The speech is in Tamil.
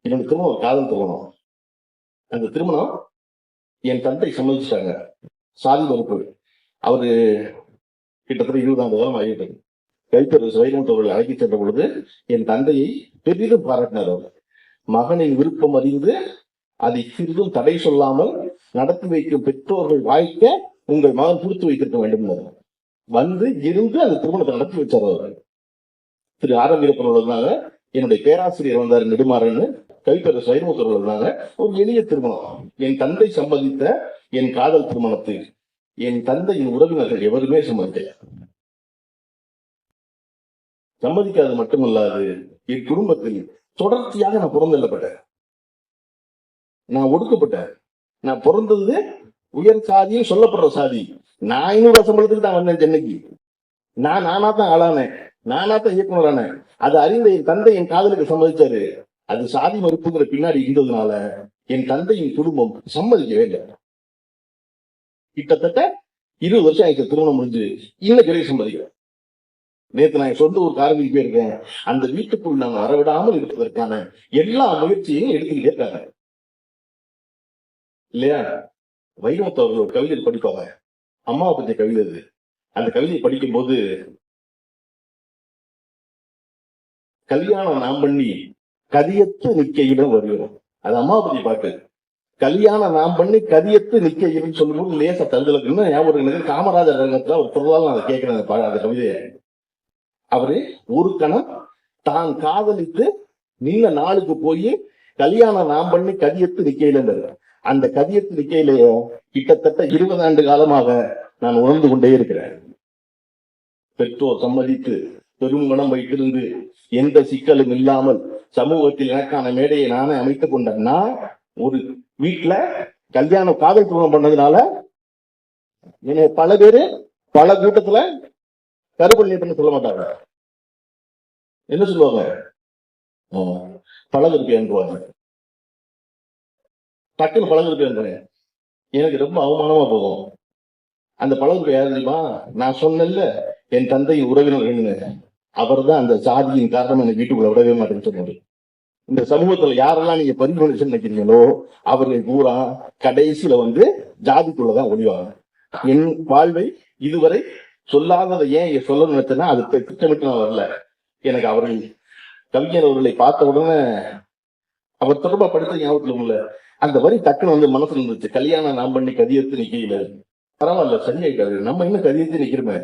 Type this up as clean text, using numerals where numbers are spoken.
என்னோட திருமணம் காதல் திருமணம். அந்த திருமணம் என் தந்தை சம்மதிச்சிட்டாங்க. சாதி மறுப்பு. அவரு கிட்டத்தட்ட 20 ஆண்டு காலம் ஆகிவிட்டது. கைத்தறிவு வைரமுத்து அவர்கள் அழைத்து சென்ற பொழுது என் தந்தையை பெரிதும் பாராட்டினார். அவர் மகனின் விருப்பம் அறிந்து அதை சிறிதும் தடை சொல்லாமல் நடத்தி வைக்கும் பெற்றோர்கள் வாழ்க்க உங்கள் மகன் கொடுத்து வைத்திருக்க வேண்டும். வந்து இருந்து அந்த திருமணத்தை நடத்தி வச்சார். அவர் திரு ஆர் எம் வீரப்பன் இருந்தாங்க, என்னுடைய பேராசிரியர் வந்தார் நெடுமாறன்னு, கைத்தறிவு வைரமுத்து அவர்கள் இருந்தாங்க. ஒரு எளிய திருமணம். என் தந்தை சம்மதித்த என் காதல் திருமணத்தில் என் தந்தையின் உறவினர்கள் எவருமே சம்மதிக்காது மட்டுமல்லாது என் குடும்பத்தில் தொடர்ச்சியாக நான் புறந்தள்ளப்பட்டேன். நான் ஒடுக்கப்பட்டேன். நான் பிறந்தது உயர் சாதியும் சொல்லப்படுற சாதி. நான் 500 சம்பளத்துக்கு தான் வந்தேன் சென்னைக்கு. நானா தான் ஆளானேன், நானா தான் இயக்குனரானேன். அது அறிந்த என் தந்தை என் காதலுக்கு சம்மதிச்சாரு. அது சாதி மறுப்புங்கிற பின்னாடி இருந்ததுனால என் தந்தையின் குடும்பம் சம்மதிக்கவே இல்லை. கிட்டத்தட்ட 20 வருஷம் ஆயிடுச்சு திருமணம் முடிஞ்சு, இன்னும் கிடையாது சம்மதிக்கிறேன். நேற்று நான் சொந்த ஒரு காரணத்துக்கு போயிருக்கேன். அந்த வீட்டுக்குள் நான் வரவிடாமல் இருப்பதற்கான எல்லா முயற்சியையும் எடுத்துக்கிட்டே இருக்காங்க இல்லையா? வைரமுத்து அவர்கள் ஒரு கவிதை படிப்பாங்க, அம்மாவை பற்றிய கவிதை. அது அந்த கவிதையை படிக்கும் போது, கல்யாணம் நாம் பண்ணி கதியத்து நிக்கையிடம் வருகிறோம். அது அம்மாவை பத்தி பாட்டு. கல்யாணம் நாம் பண்ணி கதியத்து நிக்கையிடம் சொல்லும்போது லேசா தந்துலக்குன்னு ஞாபகம். காமராஜர் ரங்கத்துல ஒரு பொருளால் நான் அதை கேட்கிறேன் அந்த கவிதையை. அவரு ஒரு கணம் தான் காதலித்து நின்ன நாளுக்கு போய் கல்யாணம் நாம் பண்ணி கதியத்து நிக்கையில, அந்த கதியத்து நிக்கையிலேயே கிட்டத்தட்ட 20 ஆண்டு காலமாக நான் உணர்ந்து கொண்டே இருக்கிறேன். பெற்றோர் சம்மதித்து பெரும் மனம் வைத்திருந்து எந்த சிக்கலும் இல்லாமல் சமூகத்தில் எனக்கான மேடையை நானே அமைத்துக் கொண்டேன்னா, ஒரு வீட்டுல கல்யாணம் காதல் திருமணம் பண்ணதுனால என்னை பல பேரு பல கூட்டத்துல கருப்பள்ளி சொல்ல மாட்டாங்க. என்ன சொல்லுவாங்க? பழகிருப்பேன்வாங்க. டக்குன்னு பழகிருப்பேன். எனக்கு ரொம்ப அவமானமா போகும். அந்த பழகிருப்ப யாரு தெரியுமா? நான் சொன்னேன்ல, என் தந்தையின் உறவினர்கள். அவர் தான் அந்த சாதியின் காரணம் என்னை வீட்டுக்குள்ள விடவே மாட்டேன்னு சொன்னாரு. இந்த சமூகத்துல யாரெல்லாம் நீங்க பரிமளிச்சு நினைக்கிறீங்களோ அவர்கள் பூரா கடைசியில ஜாதிக்குள்ளதான் ஒளிவாங்க. என் வாழ்வை இதுவரை சொல்லாததை ஏன் சொல்லணும்னு நினைச்சேன்னா, அது திட்டமிட்டு நான் வரல. எனக்கு அவர்கள் கவிஞர் அவர்களை பார்த்த உடனே அவர் தொடர்பா படித்த ஞாபகத்துல இல்ல, அந்த வரி டக்குன்னு மனசுல இருந்துச்சு. கல்யாணம் நாம் பண்ணி கதியத்து நிக்கையில. பரவாயில்ல, சரியாயிட்டாரு. நம்ம இன்னும் கதியத்து நிக்கிறோமே.